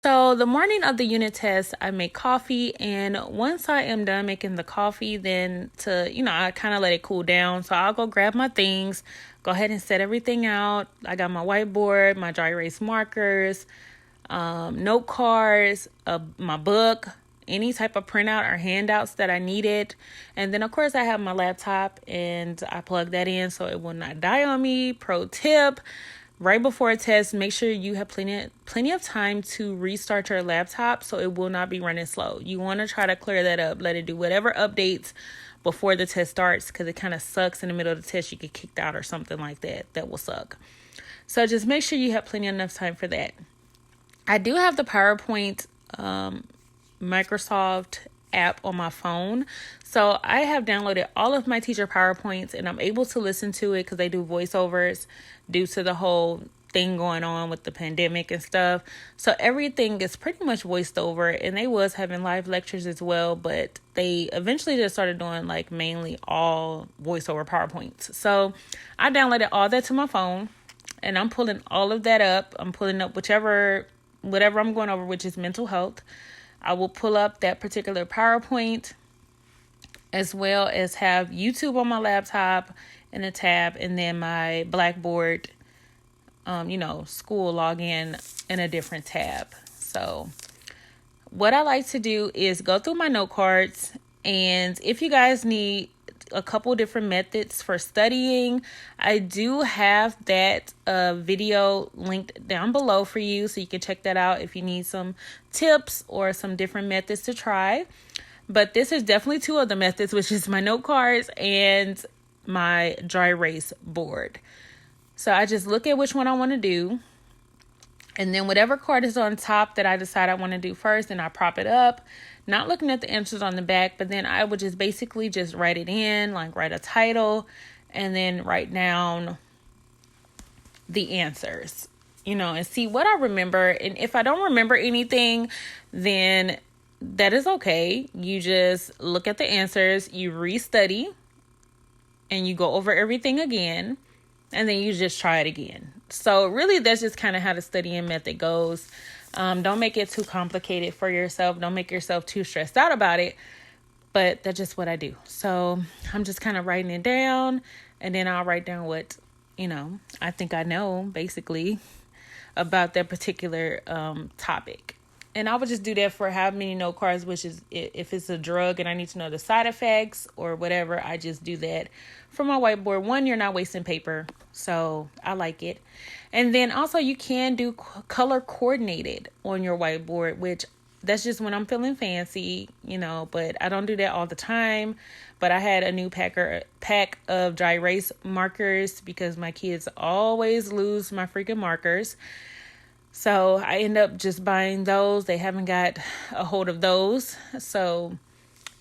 So the morning of the unit test, I make coffee, and once I am done making the coffee, then I kind of let it cool down. So I'll go grab my things, go ahead and set everything out. I got my whiteboard, my dry erase markers, note cards, my book, any type of printout or handouts that I needed. And then of course I have my laptop and I plug that in so it will not die on me. Pro tip: right before a test, make sure you have plenty of time to restart your laptop so it will not be running slow. You want to try to clear that up. Let it do whatever updates before the test starts, because it kind of sucks in the middle of the test. You get kicked out or something like that. That will suck. So just make sure you have plenty enough time for that. I do have the PowerPoint Microsoft app on my phone. So I have downloaded all of my teacher PowerPoints and I'm able to listen to it because they do voiceovers due to the whole thing going on with the pandemic and stuff. So everything is pretty much voiced over, and they was having live lectures as well, but they eventually just started doing like mainly all voiceover PowerPoints. So I downloaded all that to my phone and I'm pulling all of that up. I'm pulling up whatever I'm going over, which is mental health. I will pull up that particular PowerPoint, as well as have YouTube on my laptop in a tab, and then my Blackboard, school login in a different tab. So what I like to do is go through my note cards, and if you guys need a couple different methods for studying, I do have that video linked down below for you, so you can check that out if you need some tips or some different methods to try. But this is definitely two of the methods, which is my note cards and my dry erase board. So I just look at which one I want to do, and then whatever card is on top that I decide I want to do first, then I prop it up, not looking at the answers on the back, but then I would just basically just write it in, like write a title, and then write down the answers, and see what I remember. And if I don't remember anything, then that is okay. You just look at the answers, you restudy, and you go over everything again, and then you just try it again. So really, that's just kind of how the studying method goes. Don't make it too complicated for yourself. Don't make yourself too stressed out about it. But that's just what I do. So I'm just kind of writing it down, and then I'll write down what, I think I know basically about that particular topic. And I would just do that for how many note cards, which is if it's a drug and I need to know the side effects or whatever, I just do that for my whiteboard. One, you're not wasting paper, so I like it. And then also you can do color coordinated on your whiteboard, which that's just when I'm feeling fancy, but I don't do that all the time. But I had a new pack of dry erase markers because my kids always lose my freaking markers. So I end up just buying those. They haven't got a hold of those. So,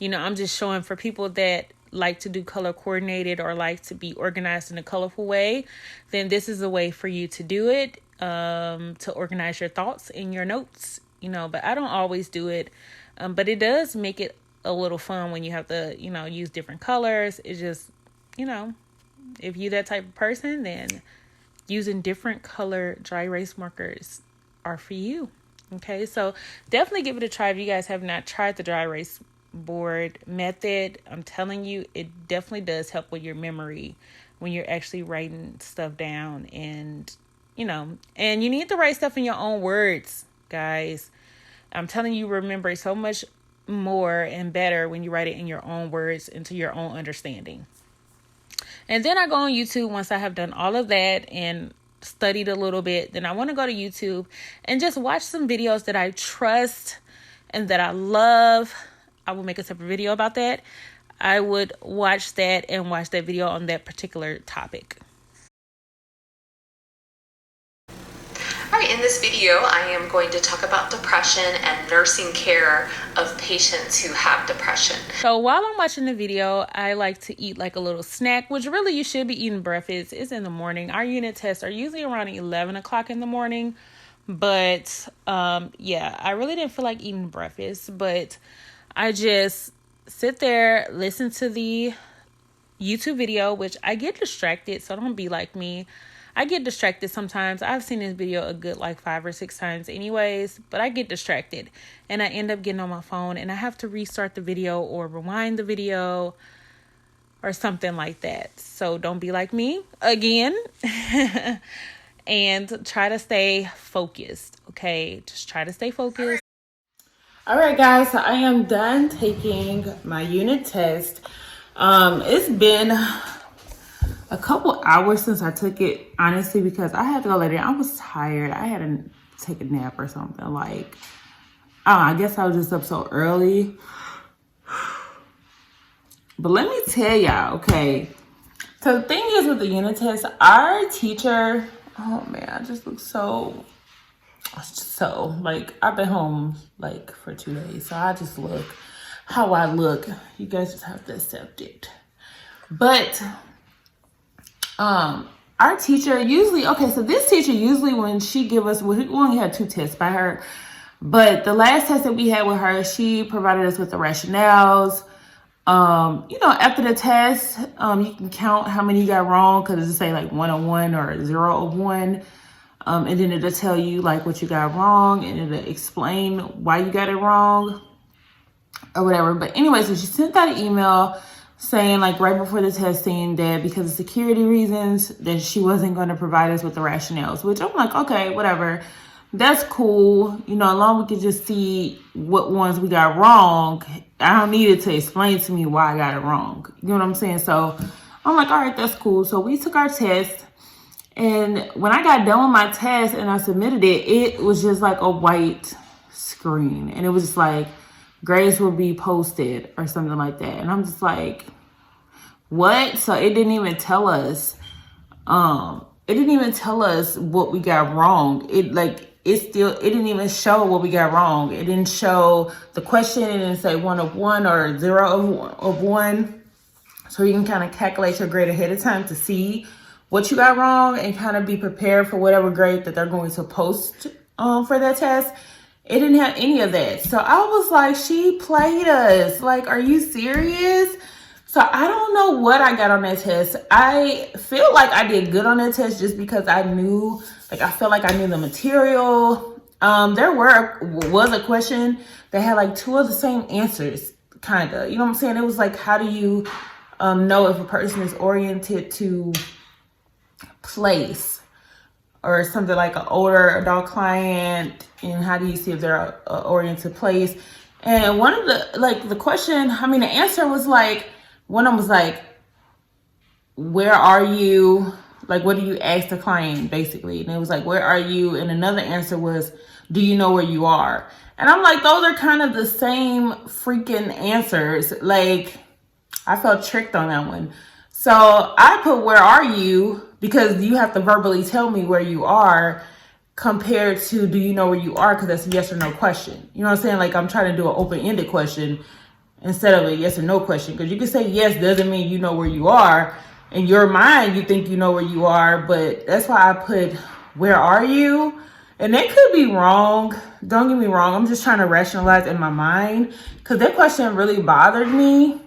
I'm just showing for people that like to do color coordinated or like to be organized in a colorful way, then this is a way for you to do it, to organize your thoughts in your notes, but I don't always do it. But it does make it a little fun when you have to, use different colors. It's just, if you're that type of person, then using different color dry erase markers are for you. Okay, so definitely give it a try if you guys have not tried the dry erase board method. I'm telling you, it definitely does help with your memory when you're actually writing stuff down, and and you need to write stuff in your own words, guys. I'm telling you, remember so much more and better when you write it in your own words, into your own understanding. And then I go on YouTube once I have done all of that and studied a little bit. Then I want to go to YouTube and just watch some videos that I trust and that I love. I will make a separate video about that. I would watch that and watch that video on that particular topic. In this video, I am going to talk about depression and nursing care of patients who have depression. So while I'm watching the video, I like to eat like a little snack, which really you should be eating breakfast. It's in the morning. Our unit tests are usually around 11 o'clock in the morning. But I really didn't feel like eating breakfast, but I just sit there, listen to the YouTube video, which I get distracted, so don't be like me. I get distracted sometimes. I've seen this video a good like 5 or 6 times anyways, but I get distracted and I end up getting on my phone and I have to restart the video or rewind the video or something like that. So don't be like me again. And try to stay focused, okay? Just try to stay focused. All right, guys, so I am done taking my unit test. It's been a couple hours since I took it, honestly, because I had to go later. I was tired. I had to take a nap or something. Like, I guess I was just up so early. But let me tell y'all, okay? So the thing is with the unit test, our teacher, oh man, I just look so like, I've been home like for 2 days. So I just look how I look. You guys just have to accept it. But our teacher usually, okay, so this teacher usually when she give us, we only had 2 tests by her, but the last test that we had with her, she provided us with the rationales. You know, after the test, you can count how many you got wrong, because it'll say like 1 of 1 or 0 of 1. And then it'll tell you like what you got wrong, and it'll explain why you got it wrong or whatever. But anyway, so she sent out an email saying like right before the testing that because of security reasons that she wasn't going to provide us with the rationales, which I'm like, okay, whatever. That's cool. You know, as long as we can just see what ones we got wrong, I don't need it to explain to me why I got it wrong. You know what I'm saying? So I'm like, all right, that's cool. So we took our test. And when I got done with my test and I submitted it, it was just like a white screen. And it was just like, grades will be posted or something like that. And I'm just like, what? So it didn't even tell us, what we got wrong. It didn't even show what we got wrong. It didn't show the question. It didn't say 1 of 1 or 0 of 1. So you can kind of calculate your grade ahead of time to see what you got wrong and kind of be prepared for whatever grade that they're going to post for that test. It didn't have any of that. So I was like, she played us. Like, are you serious? So I don't know what I got on that test. I feel like I did good on that test just because I knew, like, I felt like I knew the material. There was a question that had like 2 of the same answers, kind of. You know what I'm saying? It was like, how do you know if a person is oriented to place or something, like an older adult client, and how do you see if they're oriented place? And one of the question, the answer was like, one of them was like, where are you? Like, what do you ask the client, basically? And it was like, where are you? And another answer was, do you know where you are? And I'm like, those are kind of the same freaking answers. Like, I felt tricked on that one. So I put, where are you? Because you have to verbally tell me where you are compared to, do you know where you are? Because that's a yes or no question. You know what I'm saying? Like, I'm trying to do an open-ended question instead of a yes or no question. Because you can say yes doesn't mean you know where you are. In your mind, you think you know where you are. But that's why I put, where are you? And that could be wrong. Don't get me wrong. I'm just trying to rationalize in my mind. Because that question really bothered me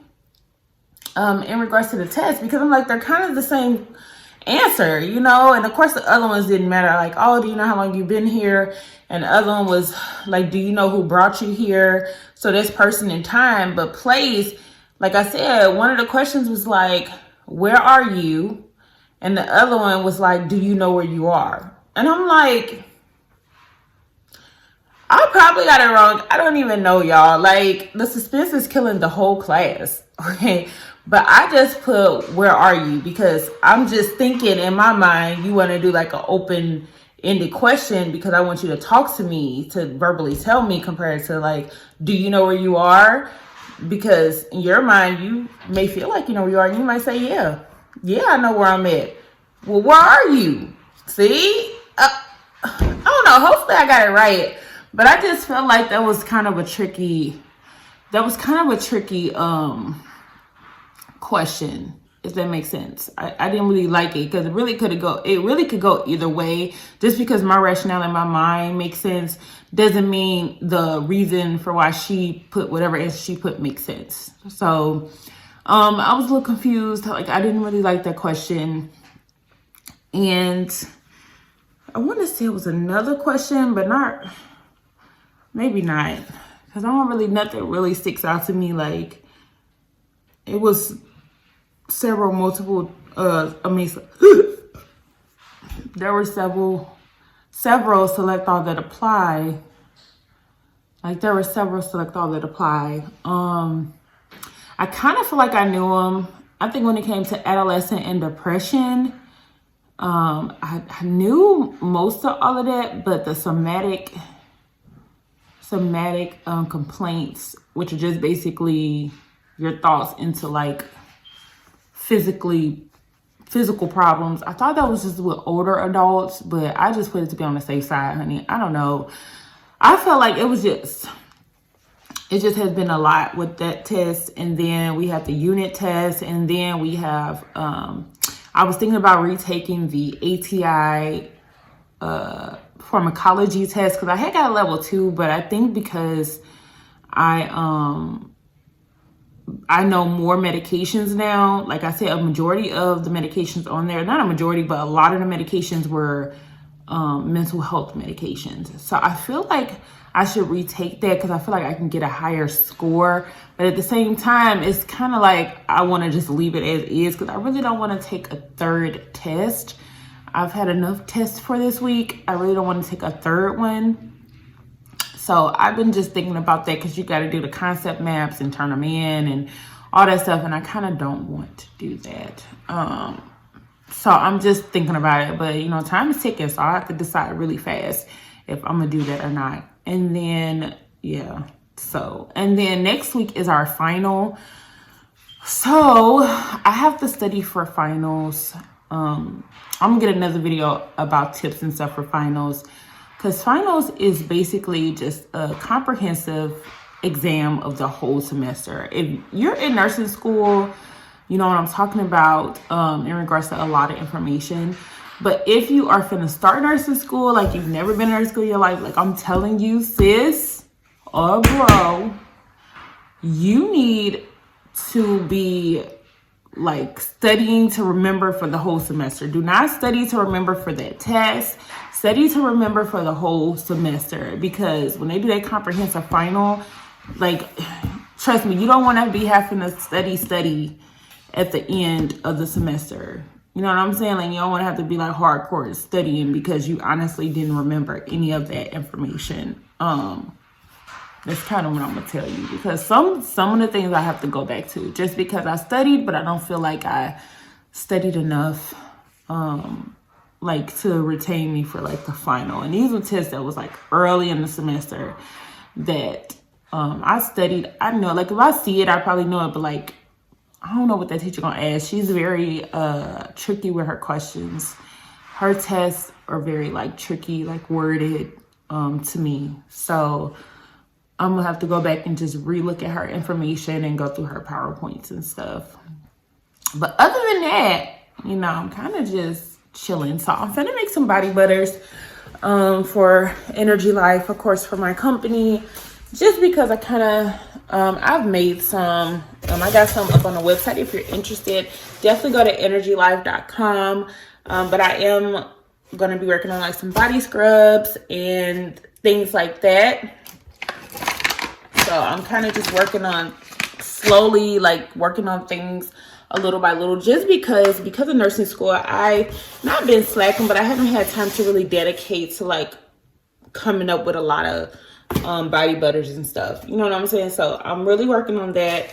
in regards to the test. Because I'm like, they're kind of the same answer, you know? And of course the other ones didn't matter. Like, oh, do you know how long you've been here? And the other one was like, do you know who brought you here? So this person in time. But place, like I said, one of the questions was like, where are you? And the other one was like, do you know where you are? And I'm like, I probably got it wrong. I don't even know, y'all. Like, the suspense is killing the whole class, okay? But I just put, where are you? Because I'm just thinking in my mind, you want to do like an open-ended question because I want you to talk to me, to verbally tell me, compared to like, do you know where you are? Because in your mind, you may feel like you know where you are. And you might say, yeah, I know where I'm at. Well, where are you? See? I don't know. Hopefully I got it right. But I just felt like that was kind of a tricky question, if that makes sense. I didn't really like it because it really could go either way. Just because my rationale in my mind makes sense doesn't mean the reason for why she put whatever answer she put makes sense. So I was a little confused. Like, I didn't really like that question. And I want to say it was another question, but maybe not. Because nothing really sticks out to me. Like, it was there were several select all that apply. Like, there were several select all that apply. I kind of feel like I knew them. I think when it came to adolescent and depression, I knew most of all of that, but the somatic complaints, which are just basically your thoughts into like physical problems. I thought that was just with older adults, but I just put it to be on the safe side, honey. I don't know. I felt like it just has been a lot with that test. And then we have the unit test. And then we have, I was thinking about retaking the ATI pharmacology test because I had got a level 2, but I think because I know more medications now. Like I said, a majority of the medications on there, not a majority, but a lot of the medications were mental health medications. So I feel like I should retake that because I feel like I can get a higher score. But at the same time, it's kind of like I want to just leave it as is because I really don't want to take a third test. I've had enough tests for this week. I really don't want to take a third one. So I've been just thinking about that because you got to do the concept maps and turn them in and all that stuff. And I kind of don't want to do that. So I'm just thinking about it. But, time is ticking. So I have to decide really fast if I'm going to do that or not. And then, yeah. And then next week is our final. So I have to study for finals. I'm going to get another video about tips and stuff for finals. Because finals is basically just a comprehensive exam of the whole semester. If you're in nursing school, you know what I'm talking about in regards to a lot of information. But if you are finna start nursing school, like you've never been in nursing school in your life, like I'm telling you, sis or bro, you need to be like studying to remember for the whole semester. Do not study to remember for that test. Study to remember for the whole semester, because when they do that comprehensive final, like, trust me, you don't want to be having to study at the end of the semester. You know what I'm saying? Like, you don't want to have to be like hardcore studying because you honestly didn't remember any of that information. That's kind of what I'm gonna tell you, because some of the things I have to go back to just because I studied, but I don't feel like I studied enough like to retain me for like the final. And these were tests that was like early in the semester that I studied. I know, like, if I see it, I probably know it, but like, I don't know what that teacher gonna ask. She's very tricky with her questions. Her tests are very like tricky, like worded to me. So I'm gonna have to go back and just relook at her information and go through her PowerPoints and stuff. But other than that, I'm kind of just chilling. So I'm finna make some body butters for Energy Life, of course, for my company, just because I kind of I've made some. I got some up on the website. If you're interested, definitely go to energylife.com. But I am going to be working on like some body scrubs and things like that. So I'm kind of just working on things a little by little, just because of nursing school, I've not been slacking, but I haven't had time to really dedicate to like coming up with a lot of body butters and stuff. You know what I'm saying? So I'm really working on that.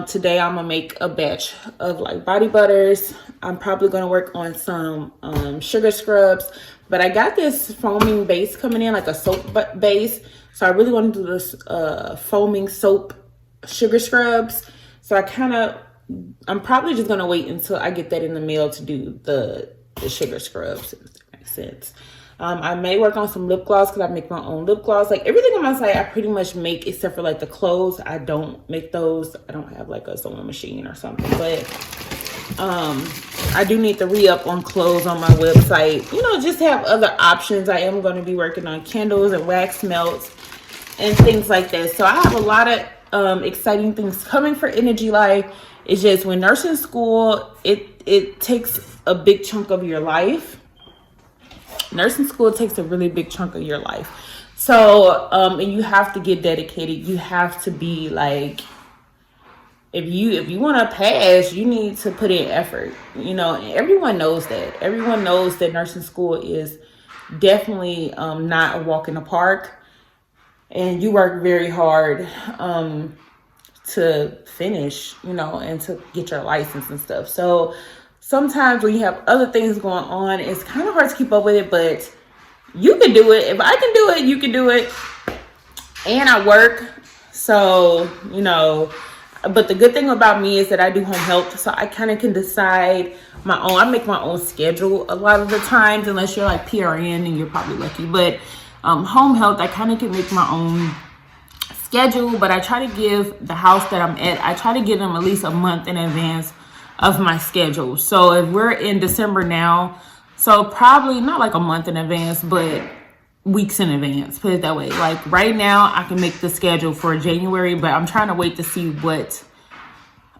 Today I'm gonna make a batch of like body butters. I'm probably gonna work on some sugar scrubs, but I got this foaming base coming in, like a soap base. So I really want to do this foaming soap sugar scrubs. So I'm probably just gonna wait until I get that in the mail to do the sugar scrubs, if that makes sense. I may work on some lip gloss because I make my own lip gloss. Like everything on my site, I pretty much make except for like the clothes. I don't make those. I don't have like a sewing machine or something. But I do need to re-up on clothes on my website. Just have other options. I am going to be working on candles and wax melts and things like that. So I have a lot of exciting things coming for Energy Life. It's just when nursing school, it it takes a big chunk of your life. Nursing school takes a really big chunk of your life. So, and you have to get dedicated. You have to be like, if you want to pass, you need to put in effort. You know, and everyone knows that. Everyone knows that nursing school is definitely not a walk in the park. And you work very hard to finish, you know, and to get your license and stuff. So sometimes when you have other things going on, it's kind of hard to keep up with it, but you can do it. If I can do it, you can do it. And I work. So, you know, but the good thing about me is that I do home health. So I kind of can decide I make my own schedule a lot of the times, unless you're like PRN and you're probably lucky. But home health, I kind of can make my own schedule, but I try to give the house that I'm at, I try to give them at least a month in advance of my schedule. So if we're in December now, so probably not like a month in advance, but weeks in advance, put it that way. Like right now I can make the schedule for January, but I'm trying to wait to see what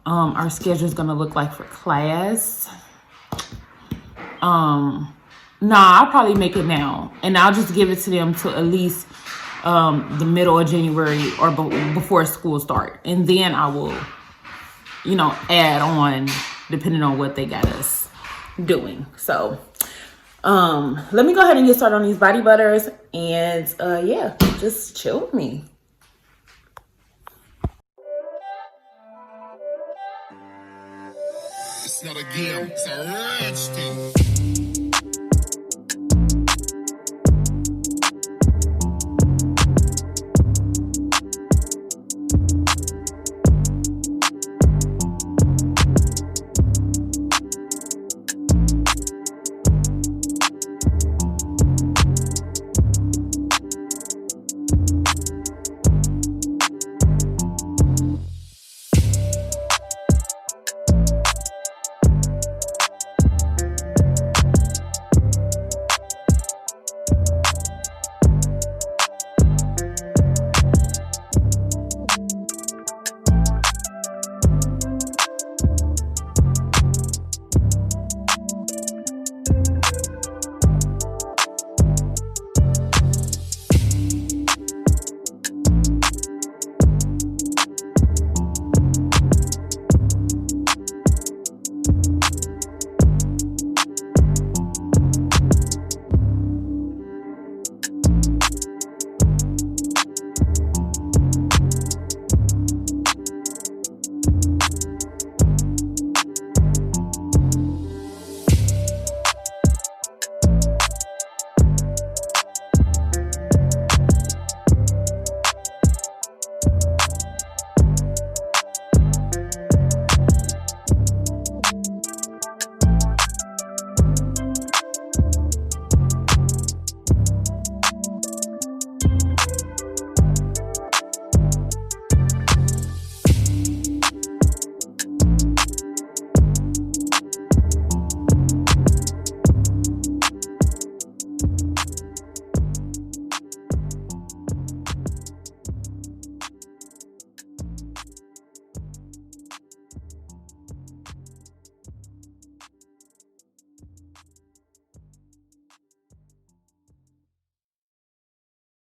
our schedule is going to look like for class. I'll probably make it now, and I'll just give it to them to at least the middle of January or before school start, and then I will, you know, add on depending on what they got us doing. So let me go ahead and get started on these body butters, and yeah, just chill with me. It's not a game, it's a rich thing.